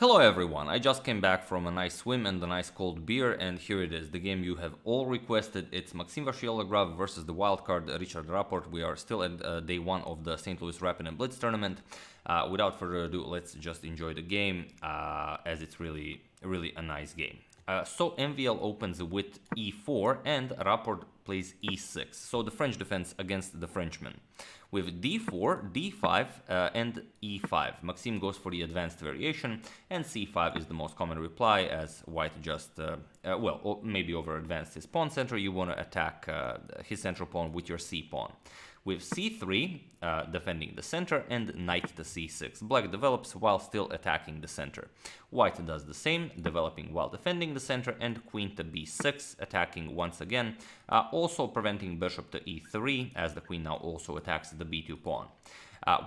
Hello everyone, I just came back from a nice swim and a nice cold beer, and here it is, the game you have all requested. It's Maxime Vachier-Lagrave versus the wildcard Richard Rapport. We are still at day 1 of the St. Louis Rapid and Blitz tournament. Without further ado, let's just enjoy the game, as it's really a nice game. So MVL opens with e4 and Rapport plays e6. So the French defense against the Frenchman. With d4, d5 and e5. Maxime goes for the advanced variation, and c5 is the most common reply, as white just, maybe over advanced his pawn center. You want to attack his central pawn with your c pawn. With c3, defending the center, and knight to c6. Black develops while still attacking the center. White does the same, developing while defending the center, and queen to b6, attacking once again, also preventing bishop to e3, as the queen now also attacks the b2 pawn.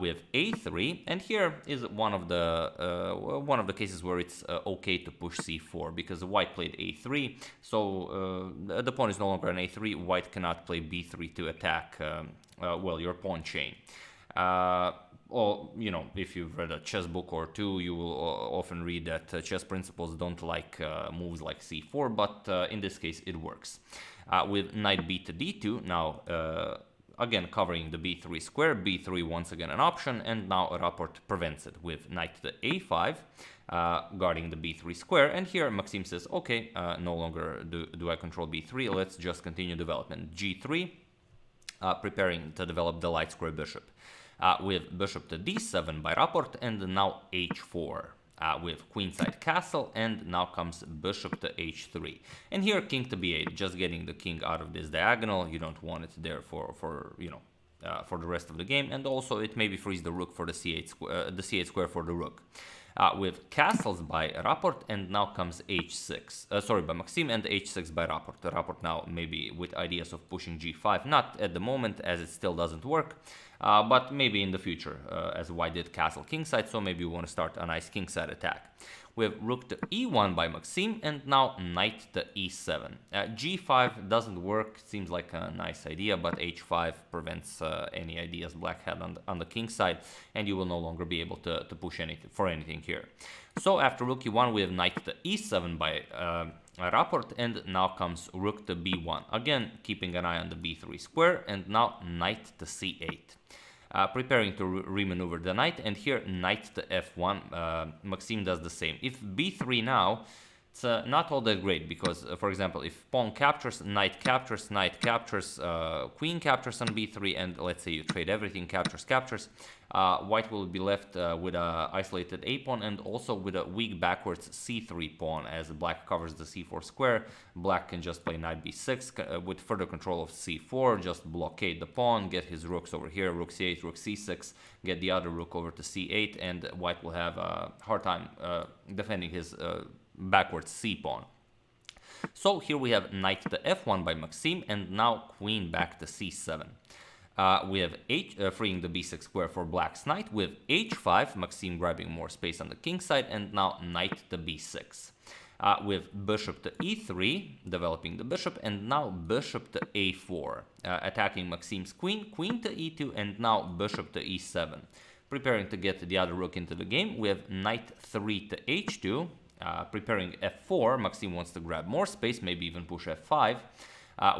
With a3, and here is one of the cases where it's okay to push c4, because white played a3, so the pawn is no longer an a3. White cannot play b3 to attack your pawn chain. Or, you know, if you've read a chess book or two, you will often read that chess principles don't like moves like c4, but in this case it works. With knight b to d2, now again covering the b3 square, b3 once again an option, and now Rapport prevents it with knight to a5, guarding the b3 square, and here Maxime says, okay, no longer do I control b3, let's just continue development. g3, preparing to develop the light square bishop. With bishop to d7 by Rapport, and now h4. With queenside castle, and now comes bishop to h3. And here king to b8, just getting the king out of this diagonal. You don't want it there for the rest of the game, and also it maybe frees the rook for the c8 square for the rook. With castles by Rapport, and now comes h6, by Maxime, and h6 by Rapport. Rapport now maybe with ideas of pushing g5, not at the moment as it still doesn't work, but maybe in the future, as white did castle kingside, so maybe you want to start a nice kingside attack. We have rook to e1 by Maxime, and now knight to e7. g5 doesn't work, seems like a nice idea, but h5 prevents any ideas black had on the king side, and you will no longer be able to push anything here. So after rook e1, we have knight to e7 by Rapport, and now comes rook to b1. Again, keeping an eye on the b3 square, and now knight to c8. Preparing to remaneuver the knight, and here knight to f1. Maxime does the same. If b3 now, it's not all that great, because, for example, if pawn captures, knight captures, queen captures on b3, and let's say you trade everything, captures, white will be left with an isolated a pawn, and also with a weak backwards c3 pawn, as black covers the c4 square. Black can just play knight b6 with further control of c4, just blockade the pawn, get his rooks over here, rook c8, rook c6, get the other rook over to c8, and white will have a hard time defending his backwards c pawn. So here we have knight to f1 by Maxime, and now queen back to c7. We have freeing the b6 square for black's knight. With h5, Maxime grabbing more space on the king side, and now knight to b6. With bishop to e3, developing the bishop, and now bishop to a4, attacking Maxime's queen, queen to e2, and now bishop to e7. Preparing to get the other rook into the game, we have knight 3 to h2, preparing f4. Maxime wants to grab more space, maybe even push f5.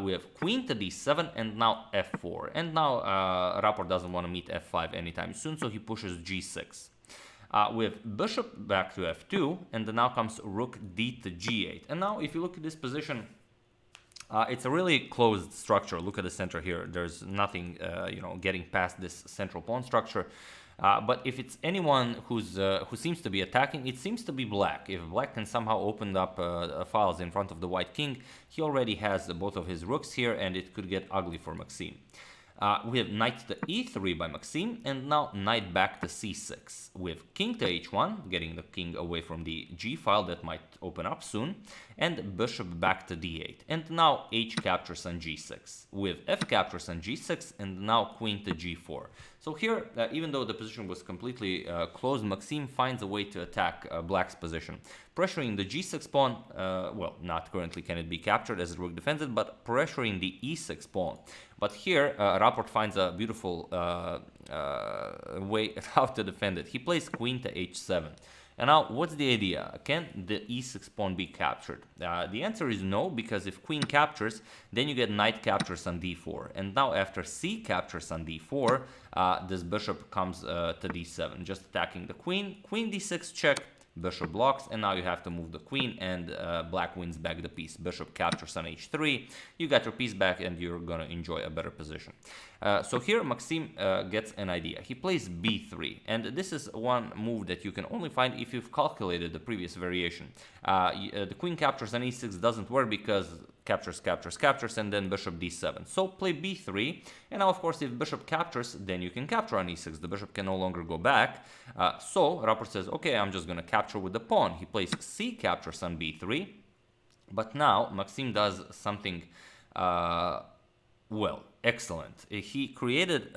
We have queen to d7, and now f4. And now Rapport doesn't want to meet f5 anytime soon, so he pushes g6. We have bishop back to f2, and then now comes rook d to g8. And now if you look at this position, it's a really closed structure. Look at the center here. There's nothing, getting past this central pawn structure. But if it's anyone who seems to be attacking, it seems to be black. If black can somehow open up files in front of the white king, he already has both of his rooks here, and it could get ugly for Maxime. We have knight to e3 by Maxime, and now knight back to c6. With king to h1, getting the king away from the g file that might open up soon, and bishop back to d8. And now h captures on g6. With f captures on g6, and now queen to g4. So here, even though the position was completely closed, Maxime finds a way to attack black's position. Pressuring the g6 pawn, not currently can it be captured as rook defends it, but pressuring the e6 pawn. But here, Rapport finds a beautiful way how to defend it. He plays queen to h7. And now, what's the idea? Can the e6 pawn be captured? The answer is no, because if queen captures, then you get knight captures on d4. And now after c captures on d4, this bishop comes to d7, just attacking the queen. Queen d6 check, bishop blocks, and now you have to move the queen, and black wins back the piece. Bishop captures on h3, you got your piece back, and you're gonna enjoy a better position. So here Maxime gets an idea. He plays b3, and this is one move that you can only find if you've calculated the previous variation. The queen captures on e6 doesn't work because captures, captures, captures, and then bishop d7. So play b3, and now of course if bishop captures, then you can capture on e6. The bishop can no longer go back. So Rapport says, okay, I'm just gonna capture with the pawn. He plays c captures on b3, but now Maxime does something, well, excellent. He created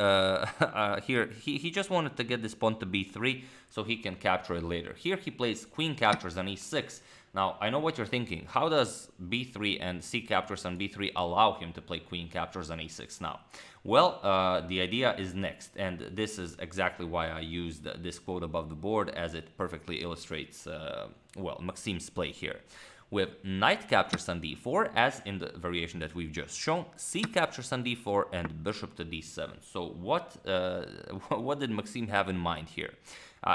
here, he just wanted to get this pawn to b3 so he can capture it later. Here he plays queen captures on e6. Now, I know what you're thinking. How does b3 and c captures on b3 allow him to play queen captures on e6 now? Well, the idea is next, and this is exactly why I used this quote above the board, as it perfectly illustrates, well, Maxime's play here. With knight captures on d4, as in the variation that we've just shown, c captures on d4, and bishop to d7. So what did Maxime have in mind here?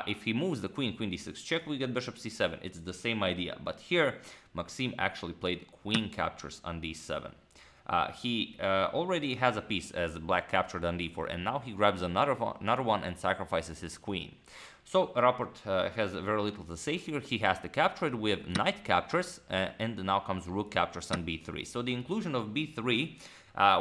If he moves the queen, queen d6 check, we get bishop c7. It's the same idea, but here Maxime actually played queen captures on d7. He already has a piece as black captured on d4, and now he grabs another one and sacrifices his queen. So Rapport has very little to say here. He has to capture it with knight captures, and now comes rook captures on b3. So the inclusion of b3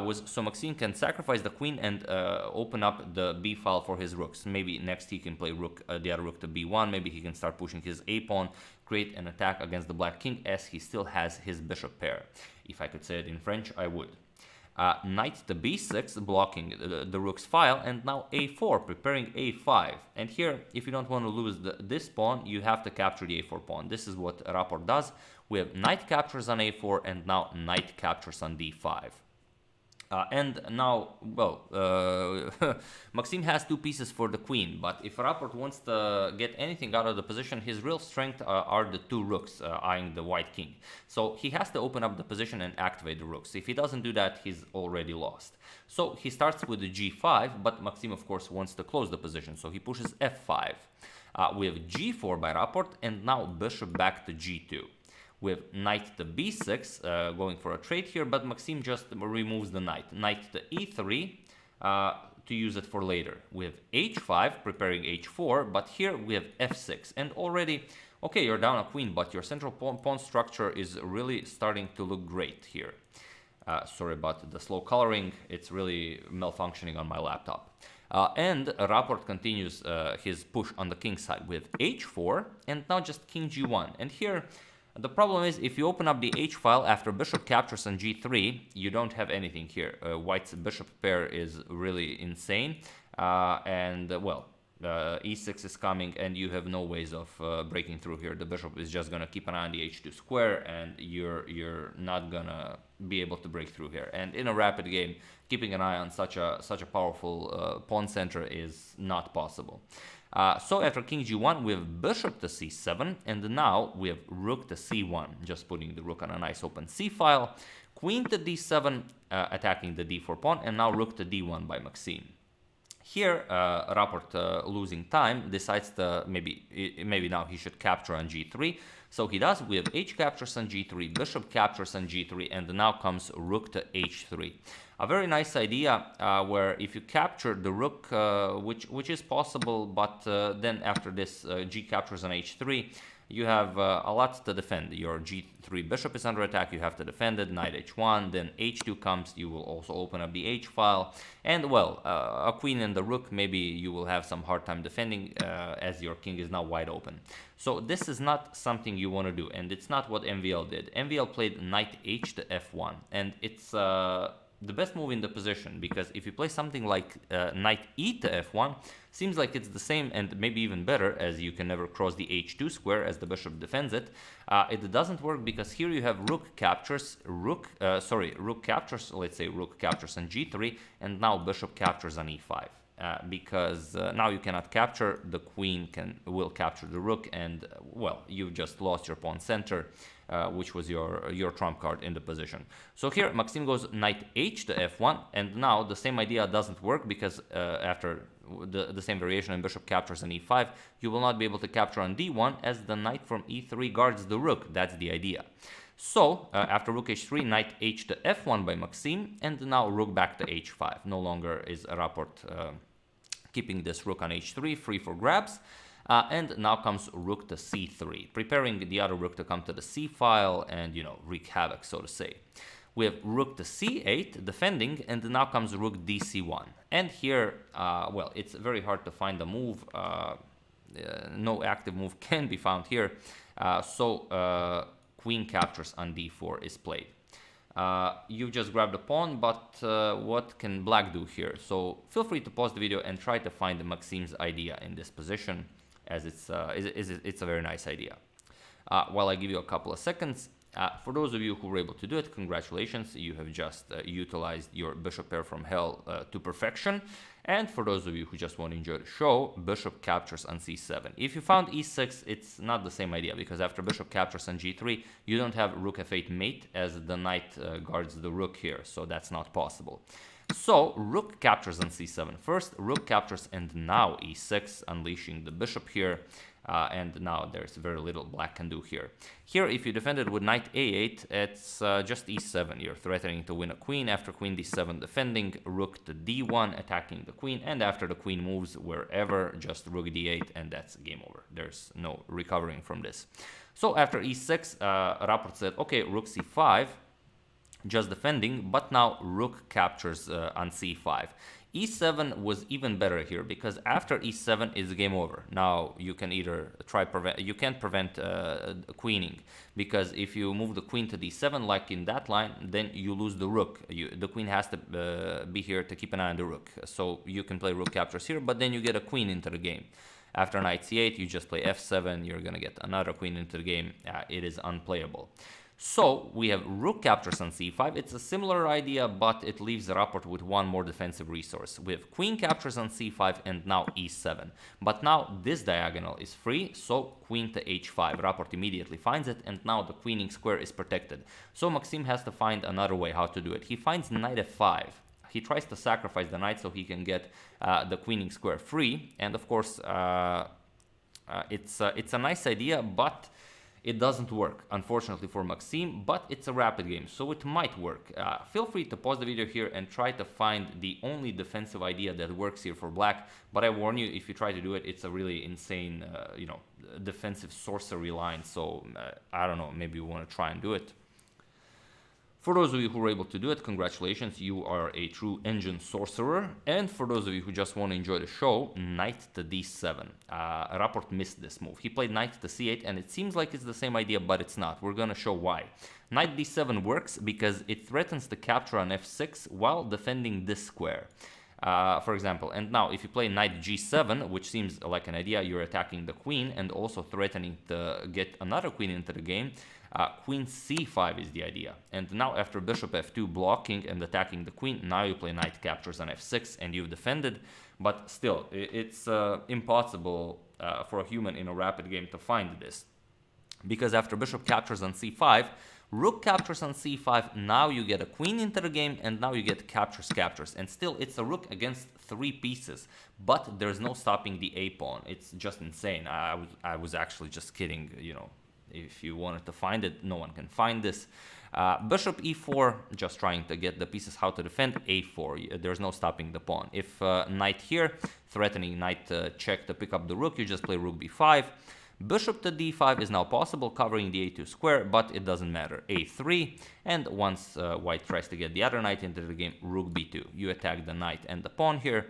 was so Maxime can sacrifice the queen and open up the b file for his rooks. Maybe next he can play rook, the other rook to b1. Maybe he can start pushing his a pawn, create an attack against the black king, as he still has his bishop pair. If I could say it in French, I would. Knight to b6, blocking the rook's file, and now a4, preparing a5. And here, if you don't want to lose this pawn, you have to capture the a4 pawn. This is what Rapport does. We have knight captures on a4, and now knight captures on d5. And now, well, Maxime has two pieces for the queen, but if Rapport wants to get anything out of the position, his real strength are the two rooks eyeing the white king. So he has to open up the position and activate the rooks. If he doesn't do that, he's already lost. So he starts with the g5, but Maxime, of course, wants to close the position, so he pushes f5. We have g4 by Rapport, and now bishop back to g2. With knight to b6, going for a trade here, but Maxime just removes the knight. Knight to e3, to use it for later. With h5, preparing h4, but here we have f6. And already, okay, you're down a queen, but your central pawn structure is really starting to look great here. Sorry about the slow coloring, it's really malfunctioning on my laptop. And Rapport continues his push on the king side with h4, and now just king g1. And here, the problem is, if you open up the h file after bishop captures on g3, you don't have anything here. White's bishop pair is really insane, and well, e6 is coming, and you have no ways of breaking through here. The bishop is just gonna keep an eye on the h2 square, and you're not gonna be able to break through here. And in a rapid game, keeping an eye on such a powerful pawn center is not possible. So after king g1, we have bishop to c7, and now we have rook to c1, just putting the rook on a nice open c file. Queen to d7, attacking the d4 pawn, and now rook to d1 by Maxime. Here, Rapport, losing time, decides to maybe now he should capture on g3. So he does. We have h captures on g3, bishop captures on g3, and now comes rook to h3. A very nice idea where if you capture the rook, which is possible, but then after this g captures on h3, you have a lot to defend. Your g3 bishop is under attack, you have to defend it, knight h1, then h2 comes, you will also open up the h file, and well, a queen and the rook, maybe you will have some hard time defending as your king is now wide open. So this is not something you want to do, and it's not what MVL did. MVL played knight h to f1, and it's the best move in the position, because if you play something like knight e to f1, seems like it's the same and maybe even better, as you can never cross the h2 square as the bishop defends it. It doesn't work because here you have rook captures, let's say rook captures on g3, and now bishop captures on e5. because now you cannot capture, the queen will capture the rook, and well, you just lost your pawn center, which was your trump card in the position. So here Maxime goes knight h to f1, and now the same idea doesn't work, because after the same variation and bishop captures on e5, you will not be able to capture on d1, as the knight from e3 guards the rook. That's the idea. So after rook h3, knight h to f1 by Maxime, and now rook back to h5. No longer is Rapport keeping this rook on h3 free for grabs. And now comes rook to c3, preparing the other rook to come to the c file and, you know, wreak havoc, so to say. We have rook to c8 defending, and now comes rook dc1. And here, well, it's very hard to find a move. No active move can be found here. Queen captures on d4 is played. You just grabbed the pawn, but what can black do here? So feel free to pause the video and try to find Maxime's idea in this position, as it's a very nice idea. While I give you a couple of seconds, for those of you who were able to do it, congratulations, you have just utilized your bishop pair from hell to perfection. And for those of you who just want to enjoy the show, bishop captures on c7. If you found e6, it's not the same idea, because after bishop captures on g3, you don't have rook f8 mate, as the knight guards the rook here, so that's not possible. So rook captures on c7 first, rook captures, and now e6, unleashing the bishop here. And now there's very little black can do here. Here, if you defend it with knight a8, it's just e7. You're threatening to win a queen. After queen d7 defending, rook to d1 attacking the queen, and after the queen moves wherever, just rook d8, and that's game over. There's no recovering from this. So after e6, Rapport said, okay, rook c5, just defending, but now rook captures on c5. e7 was even better here, because after e7 is game over. Now you can either you can't prevent queening, because if you move the queen to d7 like in that line, then you lose the rook. The queen has to be here to keep an eye on the rook. So you can play rook captures here, but then you get a queen into the game. After knight c8, you just play f7, you're gonna get another queen into the game. It is unplayable. So we have rook captures on c5. It's a similar idea, but it leaves the Rapport with one more defensive resource. We have queen captures on c5 and now e7. But now this diagonal is free, so queen to h5. Rapport immediately finds it, and now the queening square is protected. So Maxime has to find another way how to do it. He finds knight f5. He tries to sacrifice the knight so he can get the queening square free. And of course, it's a nice idea, but it doesn't work, unfortunately, for Maxime, but it's a rapid game, so it might work. Feel free to pause the video here and try to find the only defensive idea that works here for black, but I warn you, if you try to do it, it's a really insane, you know, defensive sorcery line, so I don't know, maybe you want to try and do it. For those of you who were able to do it, congratulations, you are a true engine sorcerer. And for those of you who just want to enjoy the show, knight to d7. Rapport missed this move. He played knight to c8, and it seems like it's the same idea, but it's not. We're going to show why. Knight d7 works because it threatens to capture on f6 while defending this square. For example, and now if you play knight g7, which seems like an idea, you're attacking the queen and also threatening to get another queen into the game. Queen c5 is the idea. And now after bishop f2 blocking and attacking the queen, now you play knight captures on f6 and you've defended. But still, it's impossible for a human in a rapid game to find this. Because after bishop captures on c5, rook captures on c5, now you get a queen into the game, and now you get captures. And still, it's a rook against 3 pieces, but there's no stopping the a-pawn. It's just insane. I was actually just kidding, you know. If you wanted to find it, no one can find this. Bishop e4, just trying to get the pieces how to defend. a4, there's no stopping the pawn. If knight here, threatening knight check to pick up the rook, you just play rook b5. Bishop to d5 is now possible, covering the a2 square, but it doesn't matter. a3, and once white tries to get the other knight into the game, rook b2. You attack the knight and the pawn here.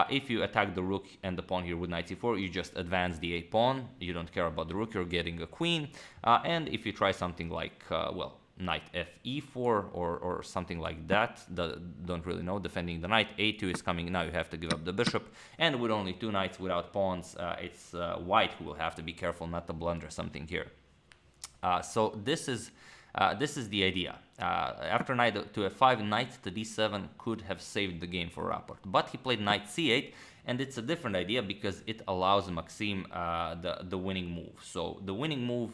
If you attack the rook and the pawn here with knight c4, you just advance the a-pawn. You don't care about the rook, you're getting a queen. And if you try something like, well, knight fe4 or something like that, don't really know, defending the knight, a2 is coming, now you have to give up the bishop. And with only 2 knights without pawns, it's white who will have to be careful not to blunder something here. So this is This is the idea. After knight to f5, knight to d7 could have saved the game for Rapport. But he played knight c8, and it's a different idea because it allows Maxime the winning move. So the winning move,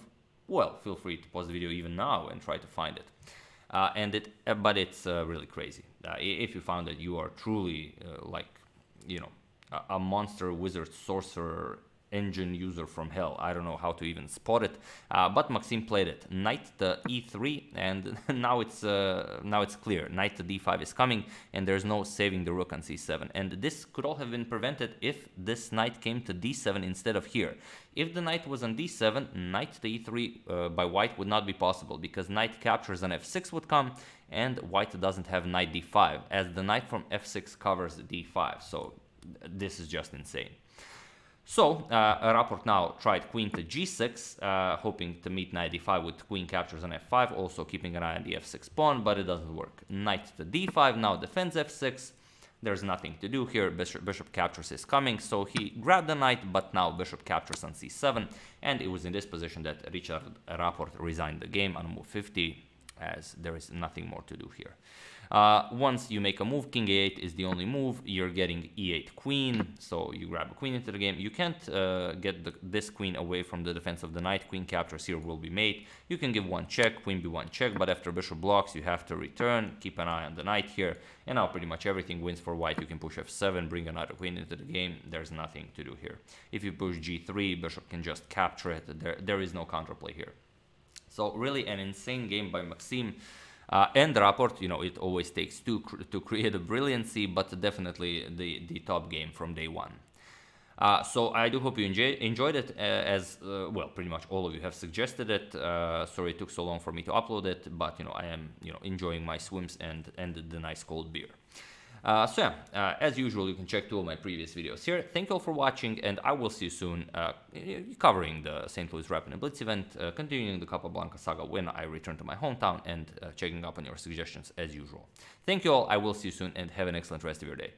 well, feel free to pause the video even now and try to find it. But it's really crazy. If you found that, you are truly like, you know, a monster wizard sorcerer engine user from hell. I don't know how to even spot it, but Maxime played it. Knight to e3, and now it's clear. Knight to d5 is coming, and there's no saving the rook on c7. And this could all have been prevented if this knight came to d7 instead of here. If the knight was on d7, knight to e3 by white would not be possible, because knight captures on f6 would come, and white doesn't have knight d5, as the knight from f6 covers d5. So this is just insane. So, Rapport now tried queen to g6, hoping to meet knight d5 with queen captures on f5, also keeping an eye on the f6 pawn, but it doesn't work. Knight to d5 now defends f6. There's nothing to do here. Bishop captures is coming, so he grabbed the knight, but now bishop captures on c7, and it was in this position that Richard Rapport resigned the game on move 50, as there is nothing more to do here. Once you make a move, king a8 is the only move. You're getting e8 queen, so you grab a queen into the game. You can't get this queen away from the defense of the knight. Queen captures here will be made. You can give one check, queen b1 check, but after bishop blocks, you have to return. Keep an eye on the knight here, and now pretty much everything wins for white. You can push f7, bring another queen into the game. There's nothing to do here. If you push g3, bishop can just capture it. There is no counterplay here. So really an insane game by Maxime. And Rapport, you know, it always takes two to create a brilliancy, but definitely the top game from day one. So I do hope you enjoyed it, as well, pretty much all of you have suggested it. Sorry it took so long for me to upload it, but, you know, I am, you know, enjoying my swims and the nice cold beer. So yeah, as usual, you can check 2 of my previous videos here. Thank you all for watching, and I will see you soon, covering the St. Louis Rapid and Blitz event, continuing the Capablanca saga when I return to my hometown, and checking up on your suggestions as usual. Thank you all, I will see you soon, and have an excellent rest of your day.